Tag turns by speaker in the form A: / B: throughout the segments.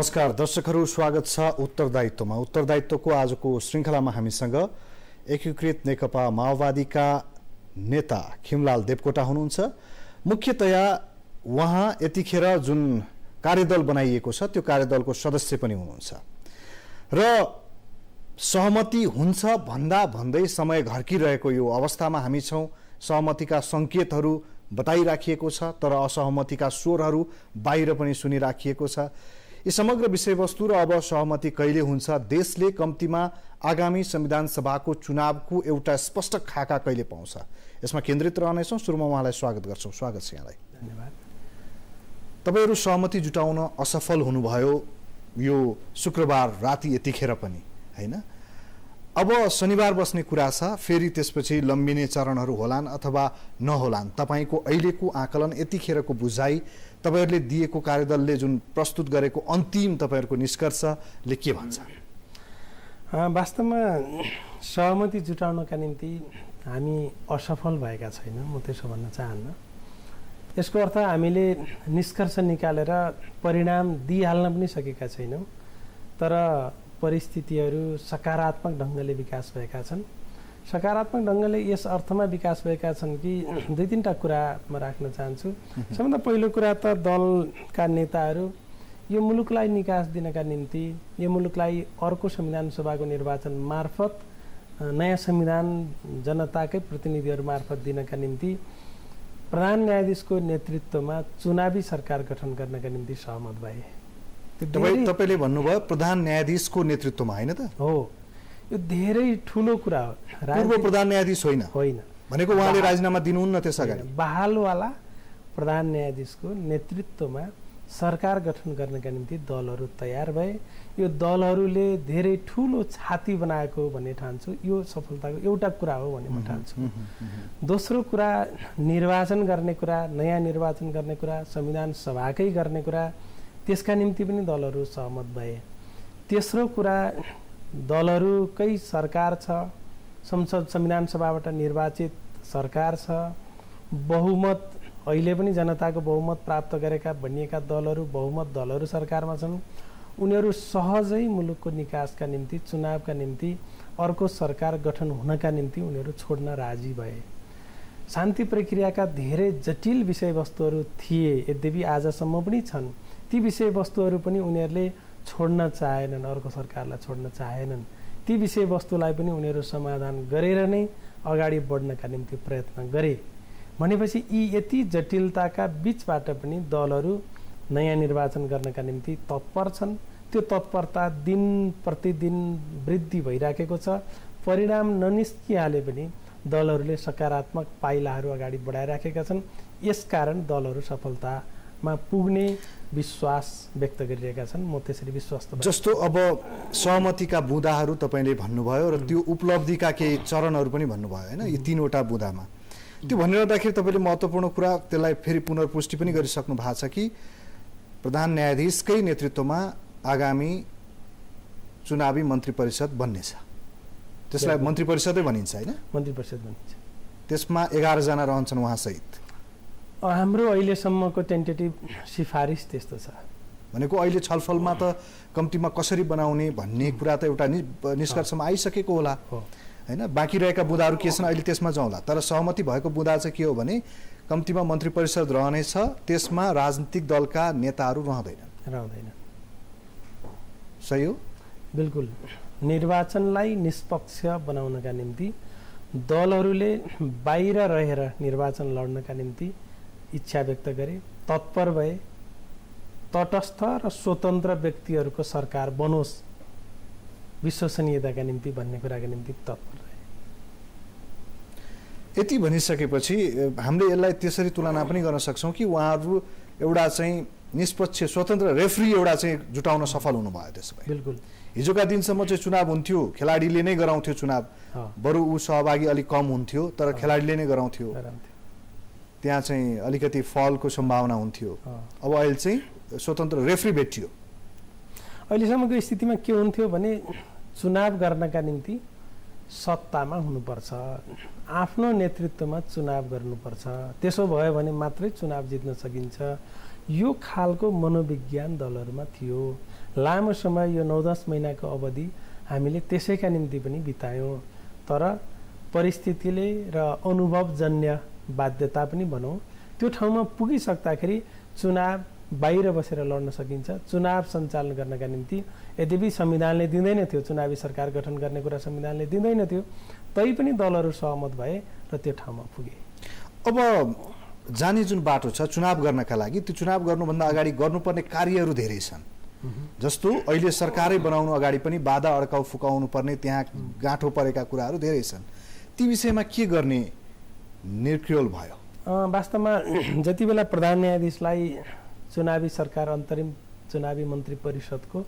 A: नमस्कार दर्शकहरू, स्वागत छ उत्तरदायित्वमा। उत्तरदायित्वको आजको श्रृङ्खलामा हामीसँग एकीकृत नेकपा माओवादीका नेता खिमलाल देवकोटा हुनुहुन्छ। मुख्यतया उहाँ यतिखेर जुन कार्यदल बनाइएको छ त्यो कार्यदलको सदस्य पनि हुनुहुन्छ र सहमति हुन्छ भन्दा भन्दै समय घर्किरहेको यो अवस्थामा हामी छौँ। सहमतिका सङ्केतहरू बताइराखिएको छ तर असहमतिका स्वरहरू बाहिर पनि सुनिराखिएको छ। यी समग्र विषयवस्तु र अब सहमति कहिले हुन्छ, देशले कम्तीमा आगामी संविधान सभाको चुनावको एउटा स्पष्ट खाका कहिले पाउँछ, यसमा केन्द्रित रहनेछौँ। सुरुमा उहाँलाई स्वागत गर्छौँ। स्वागत छ यहाँलाई।
B: धन्यवाद।
A: तपाईहरू सहमति जुटाउन असफल हुनुभयो यो शुक्रबार राति यतिखेर पनि, हैन? अब शनिबार बस्ने कुरा छ, फेरि त्यसपछि लम्बिने चरणहरू होलान् अथवा नहोलान्। तपाईको अहिलेको आकलन, यतिखेरको बुझाइ, तपाईहरूले दिएको कार्यदलले जुन प्रस्तुत गरेको अन्तिम तपाईहरूको निष्कर्षले के भन्छ?
B: वास्तवमा सहमति जुटाउनका निम्ति हामी असफल भएका छैन, म त्यसो भन्न चाहन्न। यसको अर्थ हामीले निष्कर्ष निकालेर परिणाम दिइहाल्न पनि सकेका छैनौँ, तर परिस्थितिहरू सकारात्मक ढङ्गले विकास भएका छन्। सकारात्मक ढङ्गले यस अर्थमा विकास भएका छन् कि दुई तीनटा कुरा म राख्न चाहन्छु। सबभन्दा पहिलो कुरा त दलका नेताहरू यो मुलुकलाई निकास दिनका निम्ति, यो मुलुकलाई अर्को संविधान सभाको निर्वाचन मार्फत नयाँ संविधान जनताकै प्रतिनिधिहरू मार्फत दिनका निम्ति प्रधान न्यायाधीशको नेतृत्वमा चुनावी सरकार गठन गर्नका निम्ति सहमत भए।
A: तपाईले भन्नुभयो प्रधान न्यायाधीशको नेतृत्वमा, हैन त?
B: हो, यो धेरै ठुलो कुरा हो।
A: पूर्व प्रधान न्यायाधीश होइन भनेको उहाँले राजीनामा दिनुहुन्न त्यस अगाडि।
B: बहालवाला प्रधान न्यायाधीशको नेतृत्वमा सरकार गठन गर्नका निम्ति दलहरू तयार भए। यो दलहरूले धेरै ठुलो छाती बनाएको भन्ने ठान्छु। यो सफलताको एउटा कुरा हो भन्ने म ठान्छु। दोस्रो कुरा, निर्वाचन गर्ने कुरा, नयाँ निर्वाचन गर्ने कुरा, संविधान सभाकै गर्ने कुरा, त्यसका निम्ति पनि दलहरू सहमत भए। तेस्रो कुरा, दलहरूकै सरकार छ, संसद संविधान सभाबाट निर्वाचित सरकार छ, बहुमत अहिले पनि जनताको बहुमत प्राप्त गरेका भनिएका दलहरू, बहुमत दलहरू सरकारमा छन्। उनीहरू सहजै मुलुकको निकासका निम्ति, चुनावका निम्ति, अर्को सरकार गठन हुनका निम्ति उनीहरू छोड्न राजी भए। शान्ति प्रक्रियाका धेरै जटिल विषयवस्तुहरू थिए, यद्यपि आजसम्म पनि छन्। ती विषयवस्तुहरू पनि उनीहरूले छोड्न चाहेनन्, अर्को सरकारलाई छोड्न चाहेनन्। ती विषयवस्तुलाई पनि उनीहरू समाधान गरेर नै अगाडि बढ्नका निम्ति प्रयत्न गरे। भनेपछि यी यति जटिलताका बिचबाट पनि दलहरू नयाँ निर्वाचन गर्नका निम्ति तत्पर छन्। त्यो तत्परता दिन प्रतिदिन वृद्धि भइराखेको छ। परिणाम ननिस्किहाले पनि दलहरूले सकारात्मक पाइलाहरू अगाडि बढाइराखेका छन्। यसकारण दलहरू सफलतामा पुग्ने विश्वास व्यक्त गरिरहेका छन्। म त्यसरी विश्वस्त।
A: जस्तो अब सहमतिका बुँदाहरू तपाईँले भन्नुभयो र त्यो उपलब्धिका केही चरणहरू पनि भन्नुभयो, होइन? यी तीनवटा बुँदामा त्यो भनिरहँदाखेरि तपाईँले महत्त्वपूर्ण कुरा त्यसलाई फेरि पुनर्पुष्टि पनि गरिसक्नु भएको छ कि प्रधान न्यायाधीशकै नेतृत्वमा आगामी चुनावी मन्त्री परिषद बन्नेछ। त्यसलाई मन्त्री परिषदै भनिन्छ, होइन?
B: मन्त्री परिषद भनिन्छ।
A: त्यसमा 11 जना रहन्छन् उहाँसहित।
B: हाम्रो अहिलेसम्मको टेन्टेटिभ सिफारिस त्यस्तो छ।
A: भनेको अहिले छलफलमा त कम्तीमा कसरी बनाउने भन्ने कुरा त एउटा निष्कर्षमा आइसकेको होला, हैन? बाँकी रहेका बुँदाहरू के छन् अहिले त्यसमा जाउँला। तर सहमति भएको बुँदा चाहिँ के हो भने कम्तीमा मन्त्री परिषद रहनेछ, त्यसमा राजनीतिक दलका नेताहरू रहँदैन। सही हो?
B: बिल्कुल। निर्वाचनलाई निष्पक्ष बनाउनका निम्ति दलहरूले बाहिर रहेर निर्वाचन लड्नका निम्ति इच्छा व्यक्त गरे, तत्पर भए। तटस्थ र स्वतन्त्र व्यक्तिहरूको सरकार बनोस् विश्वसनीयताका निम्ति भन्ने कुराका निम्ति तत्पर रहे।
A: यति भनिसकेपछि हामीले यसलाई त्यसरी तुलना पनि गर्न सक्छौँ कि उहाँहरू एउटा चाहिँ निष्पक्ष स्वतन्त्र रेफ्री एउटा चाहिँ जुटाउन सफल हुनुभयो। त्यसो भए
B: बिल्कुल
A: हिजोका दिनसम्म चाहिँ चुनाव हुन्थ्यो, खेलाडीले नै गराउँथ्यो चुनाव, बरु ऊ सहभागी अलिक कम हुन्थ्यो तर खेलाडीले नै गराउँथ्यो। त्यहाँ चाहिँ अलिकति फलको सम्भावना हुन्थ्यो। अब अहिले चाहिँ स्वतन्त्र रेफ्री भेटियो।
B: अहिलेसम्मको स्थितिमा के हुन्थ्यो भने चुनाव गर्नका निम्ति सत्तामा हुनुपर्छ, आफ्नो नेतृत्वमा चुनाव गर्नुपर्छ, त्यसो भयो भने मात्रै चुनाव जित्न सकिन्छ। यो खालको मनोविज्ञान दलहरूमा थियो। लामो समय यो 9-10 महिनाको अवधि हामीले त्यसैका निम्ति पनि बितायौँ। तर परिस्थितिले र अनुभवजन्य बाध्यता पनि भनौँ त्यो ठाउँमा पुगिसक्दाखेरि चुनाव बाहिर बसेर लड्न सकिन्छ। चुनाव सञ्चालन गर्नका निम्ति यद्यपि संविधानले दिँदैन थियो, चुनावी सरकार गठन गर्ने कुरा संविधानले दिँदैन थियो, तैपनि दलहरू सहमत भए र त्यो ठाउँमा पुगे।
A: अब जाने जुन बाटो छ चुनाव गर्नका लागि, त्यो चुनाव गर्नुभन्दा अगाडि गर्नुपर्ने कार्यहरू धेरै छन्। जस्तो अहिले सरकारै बनाउनु अगाडि पनि बाधा अड्काउ फुकाउनु पर्ने, त्यहाँ गाँठो परेका कुराहरू धेरै छन्। ती विषयमा के गर्ने निर्क्रियोल भयो?
B: वास्तवमा जति बेला प्रधान न्यायाधीशलाई चुनावी सरकार अन्तरिम चुनावी मन्त्री परिषदको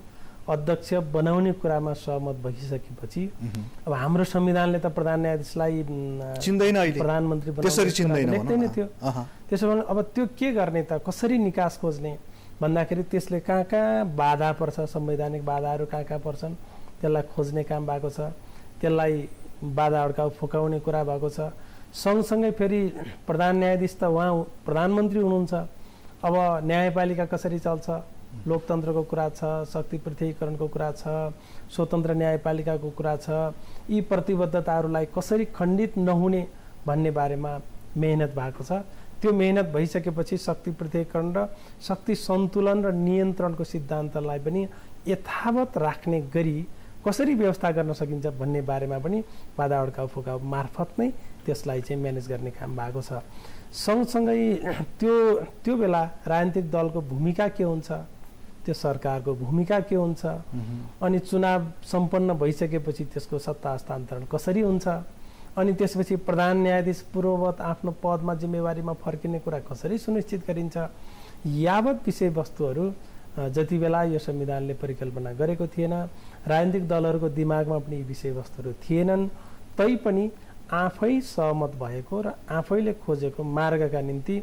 B: अध्यक्ष बनाउने कुरामा सहमत भइसकेपछि अब हाम्रो संविधानले त प्रधान न्यायाधीशलाई
A: चिन्दैन, अहिले
B: प्रधानमन्त्री बनाउँदैन थियो। त्यसो भने अब त्यो के गर्ने त, कसरी निकास खोज्ने भन्दाखेरि त्यसले कहाँ कहाँ बाधा पर्छ, संवैधानिक बाधाहरू कहाँ कहाँ पर्छन् त्यसलाई खोज्ने काम भएको छ, त्यसलाई बाधा अड्काउ फुकाउने कुरा भएको छ। सँगसँगै फेरि प्रधान न्यायाधीश त उहाँ प्रधानमन्त्री हुनुहुन्छ। अब न्यायपालिका कसरी चल्छ, लोकतन्त्रको कुरा छ, शक्ति पृथकीकरणको कुरा छ, स्वतन्त्र न्यायपालिकाको कुरा छ, यी प्रतिबद्धताहरूलाई कसरी खण्डित नहुने भन्ने बारेमा मेहनत भएको छ। त्यो मेहनत भइसकेपछि शक्ति पृथकीकरण र शक्ति सन्तुलन र नियन्त्रणको सिद्धान्तलाई पनि यथावत राख्ने गरी कसरी व्यवस्था गर्न सकिन्छ भन्ने बारेमा पनि बाधा अड्काउ फुकाउ मार्फत नै त्यसलाई चाहिँ म्यानेज गर्ने काम भएको छ। सँगसँगै त्यो बेला राजनीतिक दलको भूमिका के हुन्छ, त्यो सरकारको भूमिका के हुन्छ, अनि चुनाव सम्पन्न भइसकेपछि त्यसको सत्ता हस्तान्तरण कसरी हुन्छ, अनि त्यसपछि प्रधान न्यायाधीश पूर्ववत आफ्नो पदमा जिम्मेवारीमा फर्किने कुरा कसरी सुनिश्चित गरिन्छ, यावत विषयवस्तुहरू जति बेला यो संविधानले परिकल्पना गरेको थिएन, राजनीतिक दलहरूको दिमागमा पनि यी विषयवस्तुहरू थिएनन्, तैपनि आफै सहमत भएको र आफैले खोजेको मार्गका निम्ति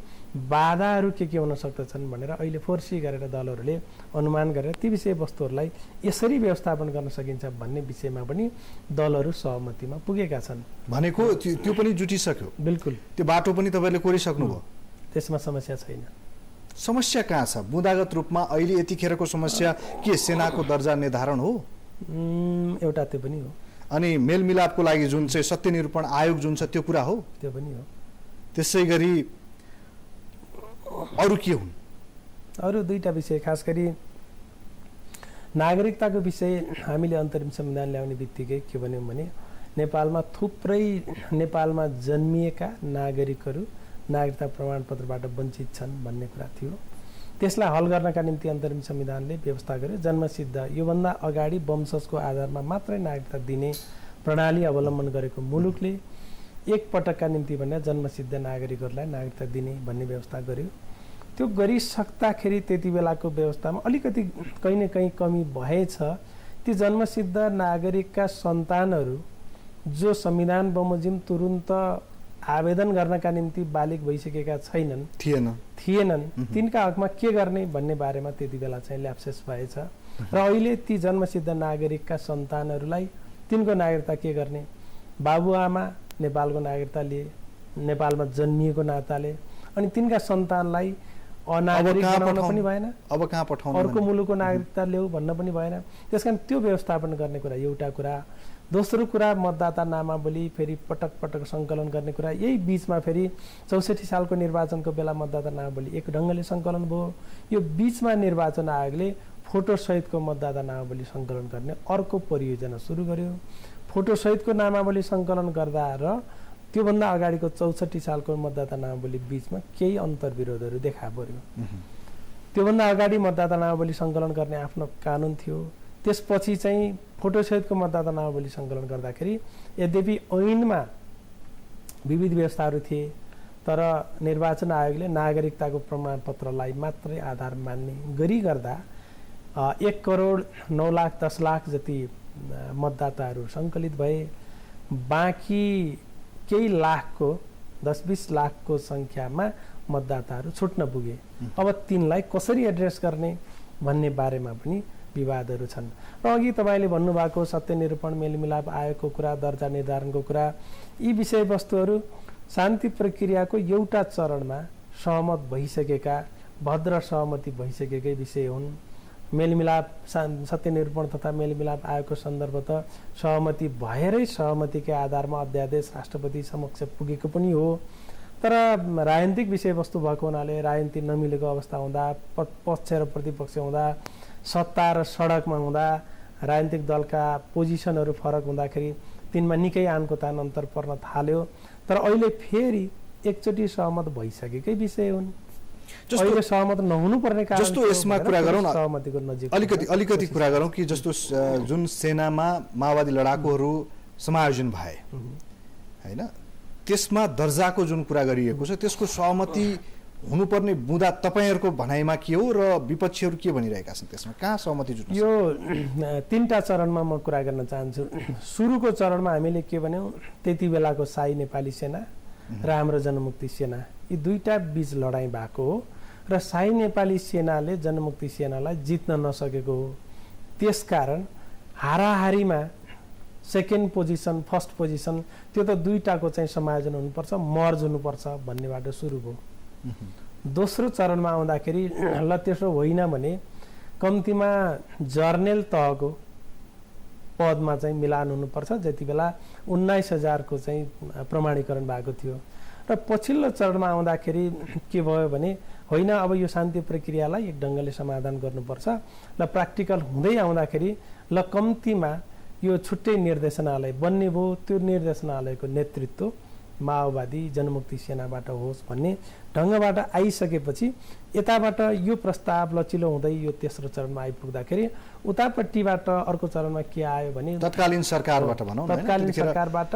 B: बाधाहरू के हुन सक्दछन् भनेर अहिले फोर्सी गरेर दलहरूले अनुमान गरेर ती विषयवस्तुहरूलाई यसरी व्यवस्थापन गर्न सकिन्छ भन्ने विषयमा पनि दलहरू सहमतिमा पुगेका छन्।
A: भनेको त्यो पनि जुटिसक्यो?
B: बिल्कुल,
A: त्यो बाटो पनि तपाईँले कोरिसक्नुभयो?
B: त्यसमा समस्या छैन।
A: समस्या कहाँ छ? बुँदागत रूपमा अहिले यतिखेरको समस्या के सेनाको दर्जा निर्धारण हो?
B: एउटा त्यो पनि हो।
A: अनि मेलमिलापको लागि जुन चाहिँ सत्य निरूपण आयोग जुन छ त्यो कुरा हो?
B: त्यो पनि हो।
A: त्यसै गरी अरू के हुन्?
B: अरू दुईटा विषय, खास गरी नागरिकताको विषय हामीले अन्तरिम संविधान ल्याउने बित्तिकै के भन्यौँ भने नेपालमा थुप्रै नेपालमा जन्मिएका नागरिकहरू नागरिकता प्रमाणपत्रबाट वञ्चित छन् भन्ने कुरा थियो। त्यसलाई हल गर्नका निम्ति अन्तरिम संविधानले व्यवस्था गर्यो। जन्मसिद्ध योभन्दा अगाडि वंशजको आधारमा मात्रै नागरिकता दिने प्रणाली अवलम्बन गरेको मुलुकले एकपटकका निम्ति भने जन्मसिद्ध नागरिकहरूलाई नागरिकता दिने भन्ने व्यवस्था गर्यो। त्यो गरिसक्दाखेरि त्यति बेलाको व्यवस्थामा अलिकति कहीँ न कहीँ कमी भएछ। ती जन्मसिद्ध नागरिकका सन्तानहरू जो संविधान बमोजिम तुरुन्त आवेदन गर्नका निम्ति बालिग भइसकेका थिएनन् तिनका हकमा के गर्ने भन्ने बारेमा त्यति बेला चाहिँ ल्याप्सेस भएछ। र अहिले ती जन्मसिद्ध नागरिकका सन्तानहरूलाई तिनको नागरिकता के गर्ने, बाबुआमा नेपालको नागरिकता लिए, नेपालमा जन्मिएको नाताले, अनि तिनका सन्तानलाई अनागरिक बनाउन पनि भएन,
A: अब कहाँ पठाउनु,
B: अर्को मुलुकको नागरिकता ल्याऊ भन्न पनि भएन। त्यसकारण त्यो व्यवस्थापन गर्ने कुरा एउटा कुरा। दोस्रो कुरा, मतदाता नामावली फेरि पटक पटक सङ्कलन गर्ने कुरा। यही बिचमा फेरि 64 सालको निर्वाचनको बेला मतदाता नामावली एक ढङ्गले सङ्कलन भयो। यो बिचमा निर्वाचन आयोगले फोटोसहितको मतदाता नामावली सङ्कलन गर्ने अर्को परियोजना सुरु गर्यो। फोटोसहितको नामावली सङ्कलन गर्दा र त्योभन्दा अगाडिको 64 सालको मतदाता नामावली बिचमा केही अन्तर्विरोधहरू देखा पर्यो। त्योभन्दा अगाडि मतदाता नामावली सङ्कलन गर्ने आफ्नो कानुन थियो। त्यसपछि चाहिँ फोटोसहितको मतदाता नामावली सङ्कलन गर्दाखेरि यद्यपि ऐनमा विविध व्यवस्थाहरू थिए, तर निर्वाचन आयोगले नागरिकताको प्रमाणपत्रलाई मात्रै आधार मान्ने गरी गर्दा 1,09,10,00,000 जति मतदाताहरू सङ्कलित भए। बाँकी केही लाखको 10-20 लाखको सङ्ख्यामा मतदाताहरू छुट्न पुगे। अब तिनलाई कसरी एड्रेस गर्ने भन्ने बारेमा पनि विवादहरू छन्। र अघि तपाईँले भन्नुभएको सत्य निरूपण मेलमिलाप आयोगको कुरा, दर्जा निर्धारणको कुरा, यी विषयवस्तुहरू शान्ति प्रक्रियाको एउटा चरणमा सहमत भइसकेका, भद्र सहमति भइसकेकै विषय हुन्। मेलमिलाप सत्यनिरूपण तथा मेलमिलाप आयोगको सन्दर्भ त सहमति भएरै सहमतिकै आधारमा अध्यादेश राष्ट्रपति समक्ष पुगेको पनि हो। तर राजनीतिक विषयवस्तु भएको हुनाले राजनीति नमिलेको अवस्था हुँदा, पक्ष र प्रतिपक्ष हुँदा, सत्ता र सडकमा हुँदा, राजनीतिक दलका पोजिसनहरू फरक हुँदाखेरि तिनमा निकै आनको तान अन्तर पर्न थाल्यो। तर अहिले फेरि एकचोटि सहमत भइसकेकै विषय हुन्। अहिले सहमत नहुनु पर्ने कारण
A: जस्तो यसमा कुरा गरौँ न,
B: सहमतिको नजिक
A: अलिकति कुरा गरौँ कि जस्तो जुन सेनामा माओवादी लडाकुहरू समायोजन भए हैन, त्यसमा दर्जाको जुन कुरा गरिएको छ त्यसको सहमति हुनुपर्ने बुँदा तपाईहरुको भनाइमा के हो र विपक्षीहरू के भनिरहेका छन्, त्यसमा कहाँ सहमति जुट्छ?
B: यो तीनटा चरणमा म कुरा गर्न चाहन्छु। सुरुको चरणमा हामीले के भन्यौं, त्यति बेलाको शाही नेपाली सेना र हाम्रो जनमुक्ति सेना, यी दुईटा बीच लडाईँ भएको हो र शाही नेपाली सेनाले जनमुक्ति सेनालाई जित्न नसकेको हो। त्यसकारण हाराहारीमा सेकेन्ड पोजिसन फर्स्ट पोजिसन त्यो त दुईटाको चाहिँ समायोजन हुनुपर्छ, मर्ज हुनुपर्छ भन्नेबाट सुरु भयो। दोस्रो चरणमा आउँदाखेरि ल त्यसो होइन भने कम्तीमा जर्नेल तहको पदमा चाहिँ मिलान हुनुपर्छ, जति बेला 19,000 को चाहिँ प्रमाणीकरण भएको थियो। र पछिल्लो चरणमा आउँदाखेरि के भयो भने होइन अब यो शान्ति प्रक्रियालाई एक ढङ्गले समाधान गर्नुपर्छ। ल प्र्याक्टिकल हुँदै आउँदाखेरि ल कम्तीमा यो छुट्टै निर्देशनालय बन्ने भयो, त्यो निर्देशनालयको नेतृत्व माओवादी जनमुक्ति सेनाबाट होस् भन्ने ढङ्गबाट आइसकेपछि यताबाट यो प्रस्ताव लचिलो हुँदै यो तेस्रो चरणमा आइपुग्दाखेरि उतापट्टिबाट अर्को चरणमा के आयो भने
A: तत्कालीन सरकारबाट भनौँ न,
B: तत्कालीन सरकारबाट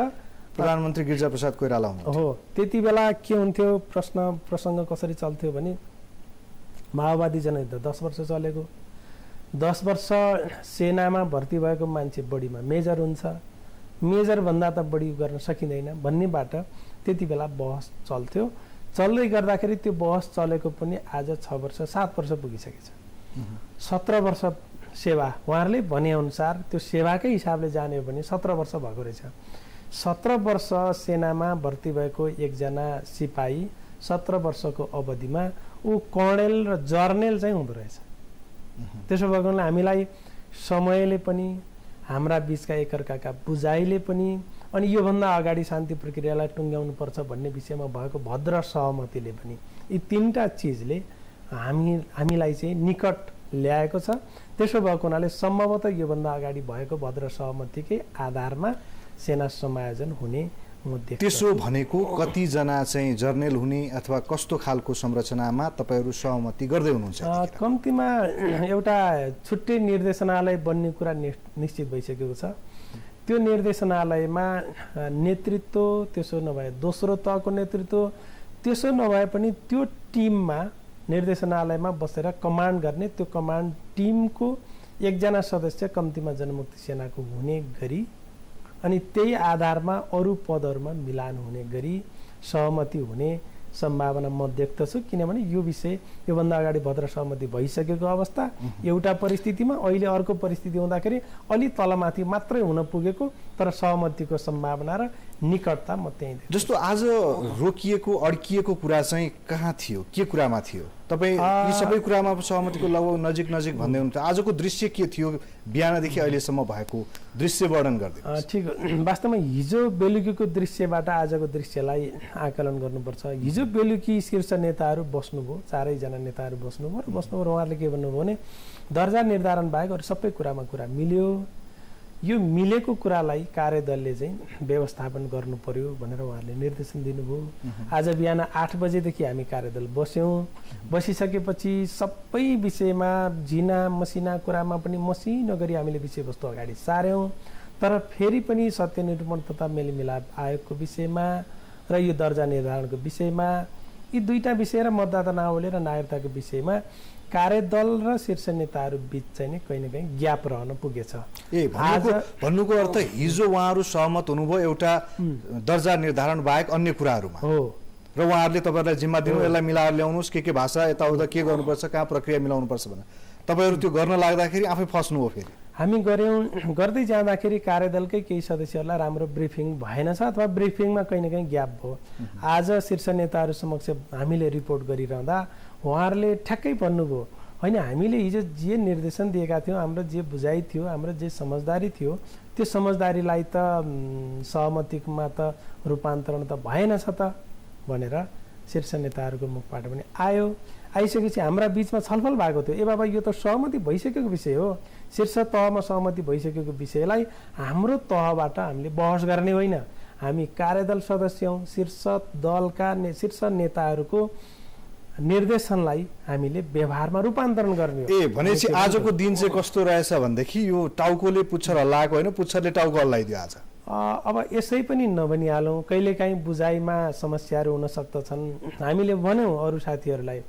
A: प्रधानमन्त्री गिरिजाप्रसाद कोइराला हुनुहुन्थ्यो।
B: हो, त्यति बेला के हुन्थ्यो, प्रसङ्ग कसरी चल्थ्यो भने माओवादी जनयुद्ध 10 वर्ष चलेको, 10 वर्ष सेनामा भर्ती भएको मान्छे बढीमा मेजर हुन्छ, मेजर भन्दा त बढी गर्न सकिँदैन भन्नेबाट त्यति बेला बहस चल्थ्यो। चल्दै गर्दाखेरि त्यो बहस चलेको पनि आज 6 वर्ष 7 वर्ष पुगिसकेको छ। 17 वर्ष सेवा उहाँहरूले भनेअनुसार त्यो सेवाकै हिसाबले जाने हो भने 17 वर्ष भएको रहेछ। 17 वर्ष सेनामा भर्ती भएको एकजना सिपाही 17 वर्षको अवधिमा ऊ कर्णेल र जर्नेल चाहिँ हुँदो रहेछ। त्यसो भएको हुनाले हामीलाई समयले पनि हाम्रा बीचका एकअर्काका बुझाइले पनि अनि योभन्दा अगाडि शान्ति प्रक्रियालाई टुङ्ग्याउनुपर्छ भन्ने विषयमा भएको भद्र सहमतिले पनि यी तीनटा चिजले हामीलाई चाहिँ निकट ल्याएको छ। त्यसो भएको हुनाले सम्भवतः योभन्दा अगाडि भएको भद्र सहमतिकै आधारमा सेना समायोजन हुने म देख्छु।
A: त्यसो भनेको कतिजना चाहिँ जर्नेल हुने अथवा कस्तो खालको संरचनामा तपाईहरु सहमति गर्दै हुनुहुन्छ?
B: कम्तीमा एउटा छुट्टै निर्देशनालय बन्ने कुरा निश्चित भइसकेको छ। त्यो निर्देशनालयमा नेतृत्व, त्यसो नभए दोस्रो तहको नेतृत्व, त्यसो नभए पनि त्यो टिममा निर्देशनालयमा बसेर कमान्ड गर्ने त्यो कमान्ड टिमको एकजना सदस्य कम्तीमा जनमुक्ति सेनाको हुने गरी अनि त्यही आधारमा अरू पदहरूमा मिलान हुने गरी सहमति हुने सम्भावना म देख्दछु। किनभने यो विषय योभन्दा अगाडि भद्र सहमति भइसकेको अवस्था एउटा परिस्थितिमा अहिले अर्को परिस्थिति हुँदाखेरि अलि तलमाथि मात्रै हुन पुगेको, तर सहमतिको सम्भावना र निकटता म त्यही देख्छु।
A: जस्तो आज रोकिएको अड्किएको कुरा चाहिँ कहाँ थियो, के कुरामा थियो? तपाईँ यी सबै कुरामा सहमतिको लगभग नजिक भन्दै हुनुहुन्छ। आजको दृश्य के थियो, बिहानदेखि अहिलेसम्म भएको दृश्य वर्णन गर्दै?
B: ठिक, वास्तवमा हिजो बेलुकीको दृश्यबाट आजको दृश्यलाई आकलन गर्नुपर्छ। हिजो बेलुकी शीर्ष नेताहरू बस्नुभयो, 4जना नेताहरू बस्नुभयो र उहाँहरूले के भन्नुभयो भने दर्जा निर्धारण बाहेक अरू सबै कुरामा कुरा मिल्यो, यो मिलेको कुरालाई कार्यदलले चाहिँ व्यवस्थापन गर्नु पर्यो भनेर उहाँहरूले निर्देशन दिनुभयो। आज बिहान 8 बजेदेखि हामी कार्यदल बस्यौँ। बसिसकेपछि सबै विषयमा झिना मसिना कुरामा पनि मसिनो गरी हामीले विषयवस्तु अगाडि सार्यौँ। तर फेरि पनि सत्यनिरूपण तथा मेलमिलाप आयोगको विषयमा र यो दर्जा निर्धारणको विषयमा, यी दुईटा विषय र मतदाता नावली र नागरिकताको विषयमा कार्यदल र शीर्ष नेताहरू बीच चाहिँ नि कहीँ न कहीँ ग्याप रहन पुगेछ।
A: भन्नुको अर्थ हिजो उहाँहरू सहमत हुनुभयो एउटा दर्जा निर्धारण बाहेक अन्य कुराहरूमा
B: हो
A: र उहाँहरूले तपाईँहरूलाई जिम्मा दिनु, यसलाई मिलाएर ल्याउनुहोस्, के भाषा यताउता के गर्नुपर्छ, कहाँ प्रक्रिया मिलाउनुपर्छ भनेर तपाईँहरू त्यो गर्न लाग्दाखेरि आफै फस्नु हो। फेरि
B: हामी गऱ्यौँ, गर्दै जाँदाखेरि कार्यदलकै केही सदस्यहरूलाई राम्रो ब्रिफिङ भएनछ अथवा ब्रिफिङमा कहीँ न कहीँ ग्याप भयो। आज शीर्ष नेताहरू समक्ष हामीले रिपोर्ट गरिरहँदा उहाँहरूले ठ्याक्कै भन्नुभयो, होइन हामीले हिजो जे निर्देशन दिएका थियौँ, हाम्रो जे बुझाइ थियो, हाम्रो जे समझदारी थियो, त्यो समझदारीलाई त सहमतिमा त रूपान्तरण त भएन छ त भनेर शीर्ष नेताहरूको मुखबाट पनि आयो। आइसकेपछि हाम्रा बिचमा छलफल भएको थियो, ए बाबा यो त सहमति भइसकेको विषय हो, शीर्ष तहमा सहमति भइसकेको विषयलाई हाम्रो तहबाट हामीले बहस गर्ने होइन, हामी कार्यदल सदस्य हौँ, शीर्ष दलका शीर्ष नेताहरूको निर्देशनलाई हामीले व्यवहारमा रूपान्तरण गर्ने हो।
A: भनेपछि आजको दिन चाहिँ कस्तो रहेछ भनेदेखि यो टाउकोले पुच्छर हल्लाएको होइन, पुच्छरले टाउको हल्लाइदियो आज।
B: अब यसै पनि नभनिहालौँ, कहिलेकाहीँ बुझाइमा समस्याहरू हुन सक्दछन्। हामीले भन्यौँ अरू साथीहरूलाई,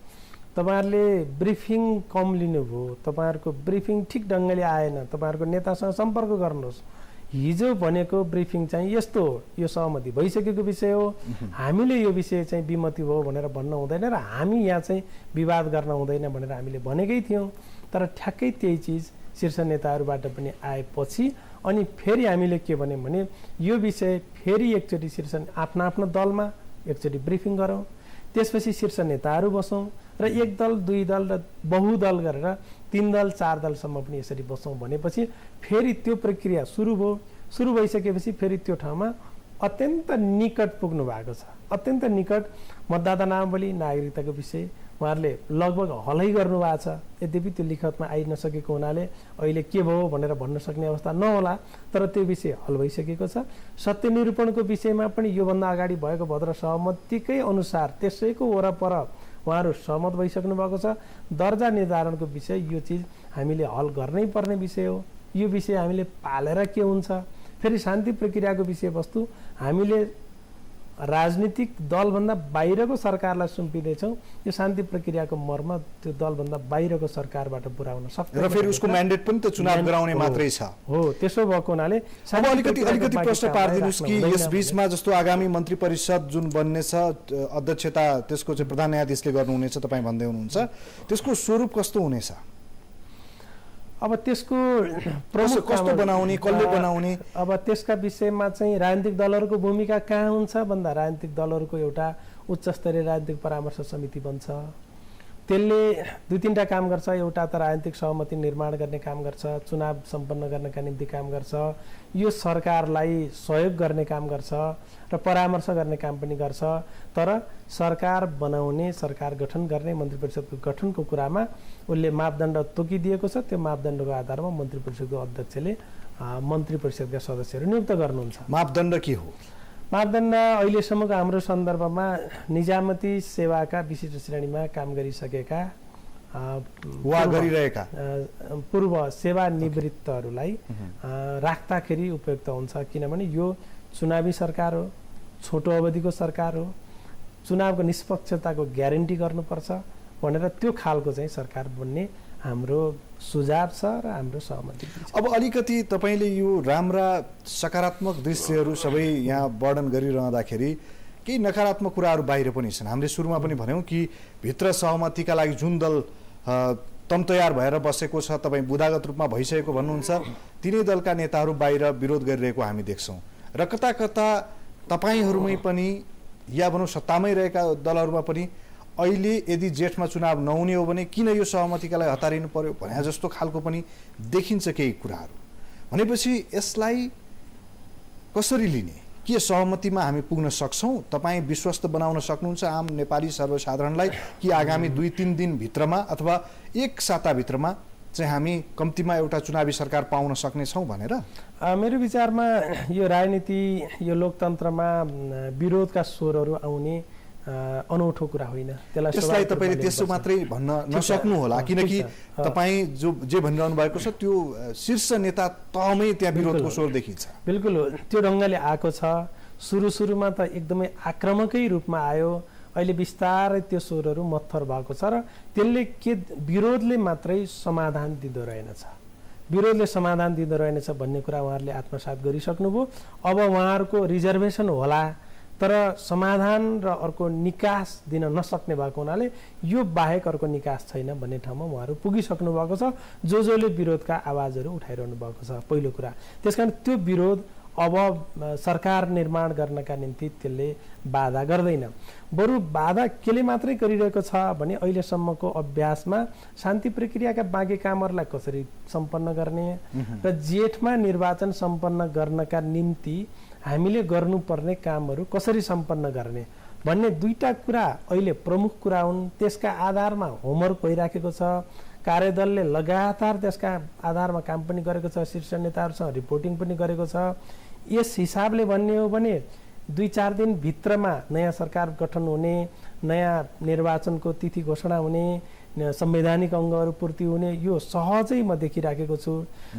B: तपाईँहरूले ब्रिफिङ कम लिनुभयो, तपाईँहरूको ब्रिफिङ ठिक ढङ्गले आएन, तपाईँहरूको नेतासँग सम्पर्क गर्नुहोस्। हिजो भनेको ब्रिफिङ चाहिँ यस्तो हो, यो सहमति भइसकेको विषय हो, हामीले यो विषय चाहिँ विमति हो भनेर भन्न हुँदैन र हामी यहाँ चाहिँ विवाद गर्न हुँदैन भनेर हामीले भनेकै थियौँ। तर ठ्याक्कै त्यही चिज शीर्ष नेताहरूबाट पनि आएपछि अनि फेरि हामीले के भन्यौँ भने यो विषय फेरि एकचोटि शीर्ष आफ्नो आफ्नो दलमा एकचोटि ब्रिफिङ गरौँ, त्यसपछि शीर्ष नेताहरू बसौँ र एक दल दुई दल र बहुदल गरेर 3 दल 4 दलसम्म पनि यसरी बसौँ भनेपछि फेरि त्यो प्रक्रिया सुरु भयो। सुरु भइसकेपछि फेरि त्यो ठाउँमा अत्यन्त निकट पुग्नु भएको छ, अत्यन्त निकट मतदाता नामावली नागरिकताको विषय उहाँहरूले लगभग हलै गर्नुभएको छ। यद्यपि त्यो लिखतमा आइ नसकेको हुनाले अहिले के भयो भनेर भन्न सक्ने अवस्था नहोला, तर त्यो विषय हल भइसकेको छ। सत्य निरूपणको विषयमा पनि योभन्दा अगाडि भएको भद्र सहमतिकै अनुसार त्यसैको वरपर उहाँहरू सहमत भइसक्नु भएको छ। दर्जा निर्धारणको विषय यो चिज हामीले हल गर्नै पर्ने विषय हो। यो विषय हामीले पालेर के हुन्छ, फेरि शान्ति प्रक्रियाको विषयवस्तु हामीले राजनीतिक दलभन्दा बाहिरको सरकारलाई सुम्पिँदैछौँ। यो शान्ति प्रक्रियाको मर्म त्यो दलभन्दा बाहिरको सरकारबाट पुर्याउन सक्छ
A: र फेरि उसको म्यान्डेट पनि त चुनाव गराउने मात्रै छ।
B: हो, त्यसो भएको हुनाले
A: अलिकति प्रश्न पारिदिनुहोस् कि यस बीचमा जस्तो आगामी मन्त्री परिषद जुन बन्नेछ, अध्यक्षता त्यसको चाहिँ प्रधान न्यायाधीशले गर्नुहुनेछ तपाईँ भन्दै हुनुहुन्छ, त्यसको स्वरूप कस्तो हुनेछ?
B: अब त्यसको प्रमुख
A: कस्तो बनाउने, कसले बनाउने?
B: अब त्यसका विषयमा चाहिँ राजनीतिक दलहरूको भूमिका कहाँ हुन्छ भन्दा राजनीतिक दलहरूको एउटा उच्च स्तरीय राजनीतिक परामर्श समिति बन्छ। त्यसले 2-3टा काम गर्छ। एउटा त राजनीतिक सहमति निर्माण गर्ने काम गर्छ, चुनाव सम्पन्न गर्नका निम्ति काम गर्छ, यो सरकारलाई सहयोग गर्ने काम गर्छ र परामर्श गर्ने काम पनि गर्छ। तर सरकार बनाउने, सरकार गठन गर्ने, मन्त्री परिषदको गठनको कुरामा उसले मापदण्ड तोकिदिएको छ। त्यो मापदण्डको आधारमा मन्त्री परिषदको अध्यक्षले मन्त्री परिषदका सदस्यहरू नियुक्त गर्नुहुन्छ।
A: मापदण्ड के हो?
B: मापदण्ड अहिलेसम्मको हाम्रो सन्दर्भमा निजामती सेवाका विशिष्ट श्रेणीमा काम गरिसकेका
A: वा गरिरहेका
B: पूर्व सेवानिवृत्तहरूलाई राख्दाखेरि उपयुक्त हुन्छ। किनभने यो चुनावी सरकार हो, छोटो अवधिको सरकार हो, चुनावको निष्पक्षताको ग्यारेन्टी गर्नुपर्छ भनेर त्यो खालको चाहिँ सरकार बन्ने हाम्रो सुझाव छ र हाम्रो सहमति छ।
A: अब अलिकति तपाईँले यो राम्रा सकारात्मक दृश्यहरू सबै यहाँ वर्णन गरिरहँदाखेरि केही नकारात्मक कुराहरू बाहिर पनि छन्। हामीले सुरुमा पनि भन्यौँ कि भित्र सहमतिका लागि जुन दल तम तयार भएर बसेको छ, तपाईँ बुदागत रूपमा भइसकेको भन्नुहुन्छ, तिनै दलका नेताहरू बाहिर विरोध गरिरहेको हामी देख्छौँ र कता कता तपाईँहरूमै पनि या भनौँ सत्तामै रहेका दलहरूमा पनि अहिले यदि जेठमा चुनाव नहुने हो भने किन यो सहमतिका लागि हतारिनु पर्यो भने जस्तो खालको पनि देखिन्छ केही कुराहरू। भनेपछि यसलाई कसरी लिने? के सहमतिमा हामी पुग्न सक्छौँ? तपाईँ विश्वस्त बनाउन सक्नुहुन्छ आम नेपाली सर्वसाधारणलाई कि आगामी 2-3 दिनभित्रमा अथवा 1 साताभित्रमा चाहिँ हामी कम्तीमा एउटा चुनावी सरकार पाउन सक्नेछौँ भनेर?
B: मेरो विचारमा यो राजनीति, यो लोकतन्त्रमा विरोधका स्वरहरू आउने अनौठो कुरा होइन।
A: त्यसलाई तपाईँले त्यसो मात्रै भन्न नसक्नु होला, किनकि तपाईँ जे भनिरहनु भएको छ त्यो शीर्ष नेता तहमै त्यहाँ विरोधको स्वर देखिन्छ।
B: बिल्कुल त्यो ढङ्गले आएको छ। सुरुमा त एकदमै आक्रामकै रूपमा आयो, अहिले बिस्तारै त्यो स्वरहरू मत्थर भएको छ र त्यसले के विरोधले मात्रै समाधान दिँदो रहेनछ, विरोधले समाधान दिँदो रहेनछ भन्ने कुरा उहाँहरूले आत्मसात गरिसक्नुभयो। अब उहाँहरूको रिजर्भेसन होला तर समाधान र अर्को निकास दिन नसक्ने भएको हुनाले यो बाहेक अर्को निकास छैन भन्ने ठाउँमा उहाँहरू पुगिसक्नु भएको छ। जसले विरोधका आवाजहरू उठाइरहनु भएको छ पहिलो कुरा। त्यसकारण त्यो विरोध अब सरकार निर्माण गर्नका निम्ति त्यसले बाधा गर्दैन। बरु बाधा केले मात्रै गरिरहेको छ भने अहिलेसम्मको अभ्यासमा शान्ति प्रक्रियाका बाँकी कामहरूलाई कसरी सम्पन्न गर्ने र जेठमा निर्वाचन सम्पन्न गर्नका निम्ति हामीले गर्नुपर्ने कामहरू कसरी सम्पन्न गर्ने भन्ने दुईटा कुरा अहिले प्रमुख कुरा हुन्। त्यसका आधारमा होमवर्क भइराखेको छ, कार्यदलले लगातार त्यसका आधारमा काम पनि गरेको छ, शीर्ष नेताहरूसँग रिपोर्टिङ पनि गरेको छ। यस हिसाबले भन्ने हो भने 2-4 दिन भित्रमा नयाँ सरकार गठन हुने, नयाँ निर्वाचनको तिथि घोषणा हुने, संवैधानिक अङ्गहरू पूर्ति हुने यो सहजै म देखिराखेको छु।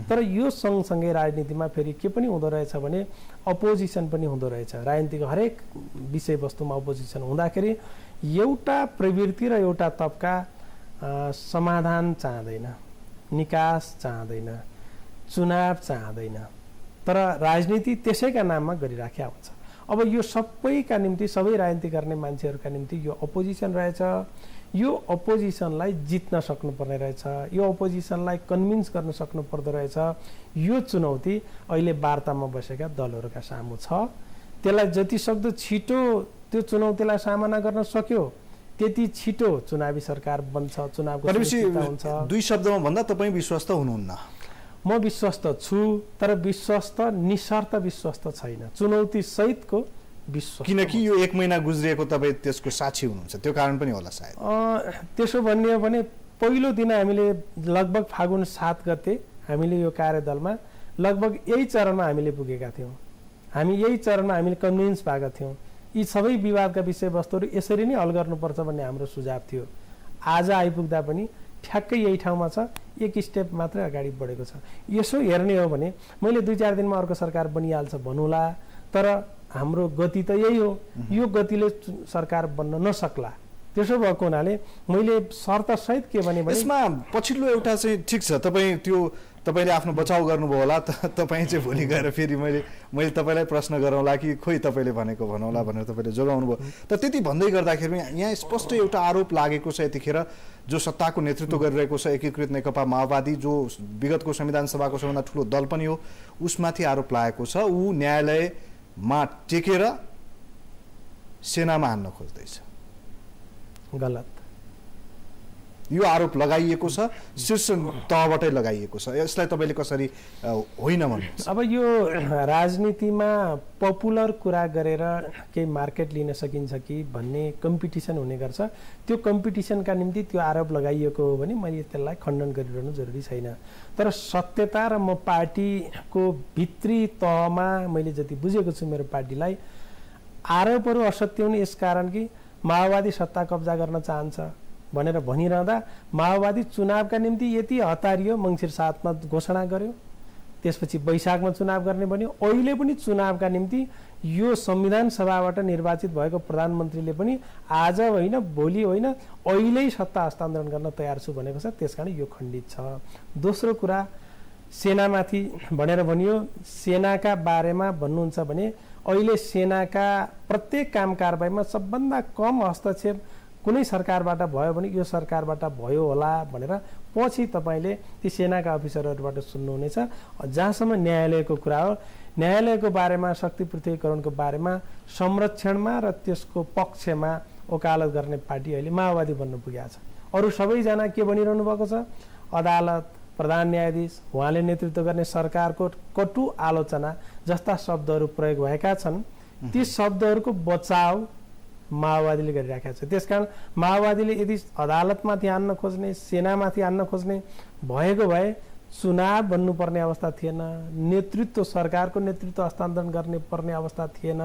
B: तर यो सँगसँगै राजनीतिमा फेरि के पनि हुँदो रहेछ भने अपोजिसन पनि हुँदो रहेछ। राजनीतिको हरेक विषयवस्तुमा अपोजिसन हुँदाखेरि एउटा प्रवृत्ति र एउटा तबका समाधान चाहँदैन, निकास चाहँदैन, चुनाव चाहँदैन, तर राजनीति त्यसैका नाममा गरिराखेका हुन्छ। अब यो सबैका निम्ति, सबै राजनीति गर्ने मान्छेहरूका निम्ति यो अपोजिसन रहेछ। यो अपोजिसनलाई जित्न सक्नुपर्ने रहेछ, यो अपोजिसनलाई कन्भिन्स गर्न सक्नु पर्दो रहेछ। यो चुनौती अहिले वार्तामा बसेका दलहरूका सामु छ। त्यसलाई जति सक्दो छिटो त्यो चुनौतीलाई सामना गर्न सक्यो त्यति छिटो चुनावी सरकार बन्छ, चुनावको सुनिश्चितता हुन्छ।
A: दुई शब्दमा भन्दा तपाईँ विश्वस्त हुनुहुन्न?
B: म विश्वस्त छु, तर विश्वस्त निशर्त विश्वस्त छैन, चुनौती सहितको विश्वास।
A: किनकि यो 1 महिना गुज्रिएको तपाईँ त्यसको साक्षी हुनुहुन्छ, त्यो कारण पनि होला सायद।
B: त्यसो भन्ने हो भने पहिलो दिन हामीले लगभग फागुन 7 गते हामीले यो कार्यदलमा लगभग यही चरणमा हामीले पुगेका थियौँ। हामी यही चरणमा हामीले कन्भिन्स भएका थियौँ यी सबै विवादका विषयवस्तुहरू यसरी नै हल गर्नुपर्छ भन्ने हाम्रो सुझाव थियो। आज आइपुग्दा पनि ठ्याक्कै यही ठाउँमा छ, एक स्टेप मात्रै अगाडि बढेको छ। यसो हेर्ने हो भने मैले 2-4 दिनमा अर्को सरकार बनिहाल्छ भन्नुला, तर हाम्रो गति त यही हो, यो गतिले सरकार बन्न नसक्ला। त्यसो भएको हुनाले मैले शर्त सहित के भने
A: यसमा पछिल्लो एउटा चाहिँ ठिक छ, तपाईँले आफ्नो बचाउ गर्नुभयो होला, तपाईँ चाहिँ भोलि गएर फेरि मैले तपाईँलाई प्रश्न गरौँला कि खोइ तपाईँले भनेको भनौँला भनेर तपाईँले जोगाउनु भयो। तर त्यति भन्दै गर्दाखेरि यहाँ स्पष्ट एउटा आरोप लागेको छ यतिखेर, जो सत्ताको नेतृत्व गरिरहेको छ एकीकृत नेकपा माओवादी, जो विगतको संविधान सभाको सबभन्दा ठुलो दल पनि हो, उसमाथि आरोप लागेको छ ऊ न्यायालयमा टेकेर सेनामा हान्न खोज्दैछ।
B: गलत,
A: यो आरोप लगाइएको छ, शीर्ष तहबाटै लगाइएको छ। यसलाई तपाईँले कसरी होइन भन्नुहुन्छ?
B: अब यो राजनीतिमा पपुलर कुरा गरेर केही मार्केट लिन सकिन्छ कि भन्ने कम्पिटिसन हुने गर्छ। त्यो कम्पिटिसनका निम्ति त्यो आरोप लगाइएको हो भने मैले त्यसलाई खण्डन गरिरहनु जरुरी छैन। तर सत्यता र म पार्टीको भित्री तहमा मैले जति बुझेको छु मेरो पार्टीलाई, आरोपहरू असत्य हुन् यसकारण कि माओवादी सत्ता कब्जा गर्न चाहन्छ भनेर भनिरहँदा माओवादी चुनावका निम्ति यति हतारियो, मङ्सिर 7 मा घोषणा गर्यो, त्यसपछि वैशाखमा चुनाव गर्ने भन्यो। अहिले पनि चुनावका निम्ति यो संविधान सभाबाट निर्वाचित भएको प्रधानमन्त्रीले पनि आज होइन, भोलि होइन, अहिल्यै सत्ता हस्तान्तरण गर्न तयार छु भनेको छ। त्यसकारण यो खण्डित छ। दोस्रो कुरा, सेनामाथि भनेर भनियो, सेनाका बारेमा भन्नुहुन्छ भने अहिले सेनाका प्रत्येक काम कारबाहीमा सबभन्दा कम हस्तक्षेप कुनै सरकारबाट भयो भने यो सरकारबाट भयो होला भनेर पछि तपाईँले ती सेनाका अफिसरहरूबाट सुन्नुहुनेछ। जहाँसम्म न्यायालयको कुरा हो, न्यायालयको बारेमा, शक्ति पृथकीकरणको बारेमा, संरक्षणमा र त्यसको पक्षमा वकालत गर्ने पार्टी अहिले माओवादी बन्न पुगेको छ। अरू सबैजना के भनिरहनु भएको छ? अदालत, प्रधान न्यायाधीश, उहाँले नेतृत्व गर्ने सरकारको कटु आलोचना जस्ता शब्दहरू प्रयोग भएका छन्। ती शब्दहरूको बचाव माओवादीले गरिराखेको छ। त्यसकारण माओवादीले यदि अदालतमाथि हान्न खोज्ने, सेनामाथि हान्न खोज्ने भएको भए चुनाव भन्नुपर्ने अवस्था थिएन, नेतृत्व, सरकारको नेतृत्व हस्तान्तरण गर्ने पर्ने अवस्था थिएन।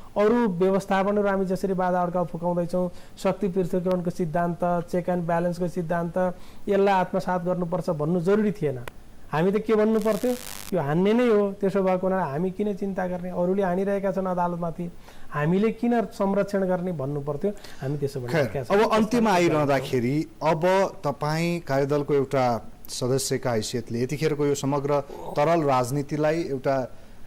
B: अरू व्यवस्थापनहरू हामी जसरी बाधा अड्काउ फुकाउँदैछौँ, शक्ति पृथकीकरणको सिद्धान्त, चेक एन्ड ब्यालेन्सको सिद्धान्त, यसलाई आत्मसात गर्नुपर्छ भन्नु जरुरी थिएन। हामी त के भन्नु पर्थ्यो? यो हान्ने नै हो। त्यसो भएको हुनाले हामी किन चिन्ता गर्ने? अरूले हानिरहेका छन् अदालतमाथि, हामीले किन संरक्षण गर्ने भन्नु पर्थ्यो। हामी त्यसो भनिरहेका छौँ।
A: अब अन्त्यमा आइरहँदाखेरि अब तपाईँ कार्यदलको एउटा सदस्यका हैसियतले यतिखेरको यो समग्र तरल राजनीतिलाई एउटा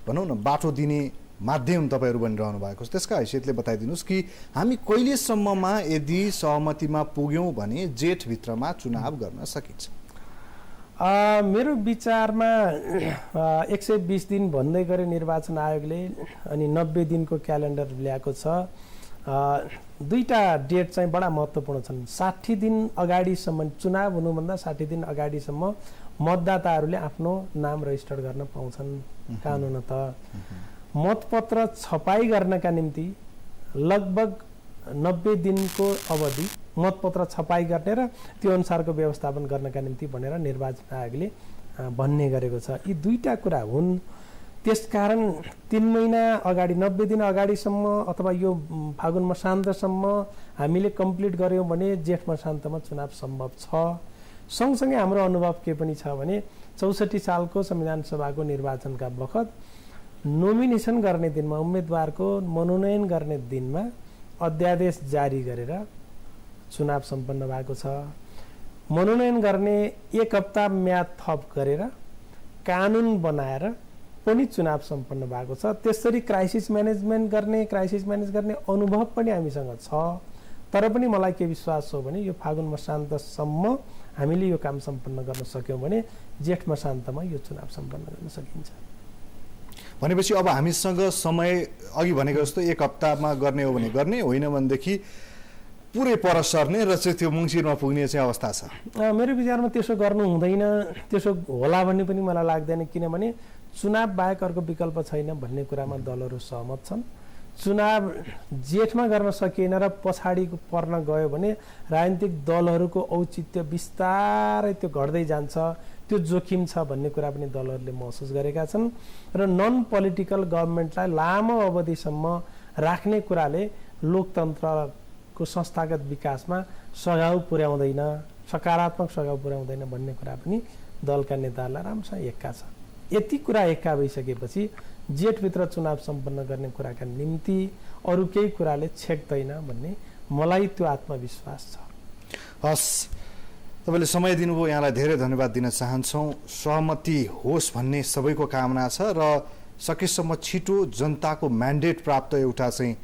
A: भनौँ न बाटो दिने माध्यम तपाईँहरू बनिरहनु भएको छ, त्यसका हैसियतले बताइदिनुहोस् कि हामी कहिलेसम्ममा यदि सहमतिमा पुग्यौँ भने जेठभित्रमा चुनाव गर्न सकिन्छ?
B: मेरो विचारमा 120 दिन भन्दै गरे निर्वाचन आयोगले अनि 90 दिनको क्यालेन्डर ल्याएको छ। दुईटा डेट चाहिँ बडा महत्त्वपूर्ण छन्। 60 दिन अगाडिसम्म चुनाव हुनुभन्दा 60 दिन अगाडिसम्म मतदाताहरूले आफ्नो नाम रजिस्टर गर्न पाउँछन् कानुनत। मतपत्र छपाई गर्नका निम्ति लगभग 90 दिनको अवधि मतपत्र छपाई गर्ने र त्यो अनुसारको व्यवस्थापन गर्नका निम्ति भनेर निर्वाचन आयोगले भन्ने गरेको छ। यी दुईटा कुरा हुन्। त्यसकारण 3 महिना अगाडि 90 दिन अगाडिसम्म अथवा यो फागुन मसान्तसम्म हामीले कम्प्लिट गऱ्यौँ भने जेठ मसान्तमा चुनाव सम्भव छ। सँगसँगै हाम्रो अनुभव के पनि छ भने 64 सालको संविधान सभाको निर्वाचनका बखत नोमिनेसन गर्ने दिनमा उम्मेदवारको मनोनयन गर्ने दिनमा अध्यादेश जारी गरेर चुनाव सम्पन्न भएको छ। मनोनयन गर्ने 1 हप्ता म्याद थप गरेर कानुन बनाएर पनि चुनाव सम्पन्न भएको छ। त्यसरी क्राइसिस म्यानेज गर्ने अनुभव पनि हामीसँग छ। तर पनि मलाई के विश्वास हो भने यो फागुन मसान्तसम्म हामीले यो काम सम्पन्न गर्न सक्यौँ भने जेठ मसान्तमा यो चुनाव सम्पन्न गर्न सकिन्छ।
A: भनेपछि अब हामीसँग समय अघि भनेको जस्तो 1 हप्तामा गर्ने हो भने गर्ने, होइन भनेदेखि पुरै पर सर्ने र चाहिँ त्यो मङ्सिरमा पुग्ने चाहिँ अवस्था छ।
B: मेरो विचारमा त्यसो गर्नु हुँदैन, त्यसो होला भन्ने पनि मलाई लाग्दैन। किनभने चुनाव बाहेक अर्को विकल्प छैन भन्ने कुरामा दलहरू सहमत छन्। चुनाव जेठमा गर्न सकिएन र पछाडि पर्न गयो भने राजनीतिक दलहरूको औचित्य बिस्तारै त्यो घट्दै जान्छ, त्यो जोखिम छ भन्ने कुरा पनि दलहरूले महसुस गरेका छन्। र नन पोलिटिकल गभर्मेन्टलाई लामो अवधिसम्म राख्ने कुराले लोकतन्त्रको संस्थागत विकासमा सघाउ पुर्याउँदैन, सकारात्मक सघाउ पुर्याउँदैन भन्ने कुरा पनि दलका नेताहरूलाई राम्रोसँग एक्का छ। यति कुरा एक्का भइसकेपछि जेठभित्र चुनाव सम्पन्न गर्ने कुराका निम्ति अरू केही कुराले छेक्दैन भन्ने मलाई त्यो आत्मविश्वास छ।
A: हस्, तपाईँले समय दिनुभयो, यहाँलाई धेरै धन्यवाद दिन चाहन्छौँ। सहमति होस् भन्ने सबैको कामना छ र सकेसम्म छिटो जनताको म्यान्डेट प्राप्त एउटा चाहिँ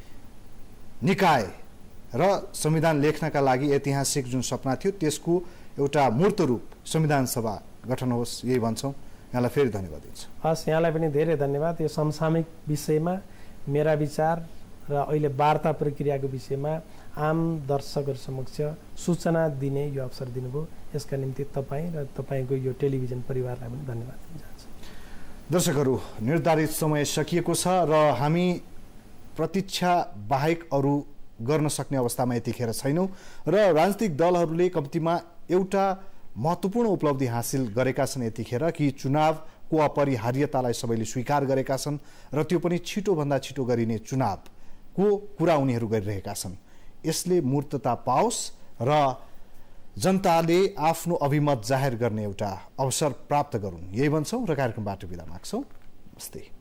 A: निकाय र संविधान लेख्नका लागि ऐतिहासिक जुन सपना थियो त्यसको एउटा मूर्त रूप संविधान सभा गठन होस्, यही भन्छौँ। यहाँलाई फेरि धन्यवाद दिन्छु।
B: हस्, यहाँलाई पनि धेरै धन्यवाद। यो समसामयिक विषयमा मेरा विचार र अहिले वार्ता प्रक्रियाको विषयमा आम दर्शकहरू समक्ष सूचना दिने यो अवसर दिनुभयो, यसका निम्ति तपाईँ र तपाईँको यो टेलिभिजन परिवारलाई पनि धन्यवाद दिन चाहन्छु।
A: दर्शकहरू, निर्धारित समय सकिएको छ र हामी प्रतीक्षा बाहेक अरू गर्न सक्ने अवस्थामा यतिखेर छैनौँ र राजनीतिक दलहरूले कम्तीमा एउटा महत्त्वपूर्ण उपलब्धि हासिल गरेका छन् यतिखेर कि चुनावको अपरिहार्यतालाई सबैले स्वीकार गरेका छन् र त्यो पनि छिटोभन्दा छिटो गरिने चुनावको कुरा उनीहरू गरिरहेका छन्। यसले मूर्तता पाओस् र जनताले आफ्नो अभिमत जाहेर गर्ने एउटा अवसर प्राप्त गरून्, यही भन्छौँ र कार्यक्रमबाट बिदा माग्छौँ। नमस्ते।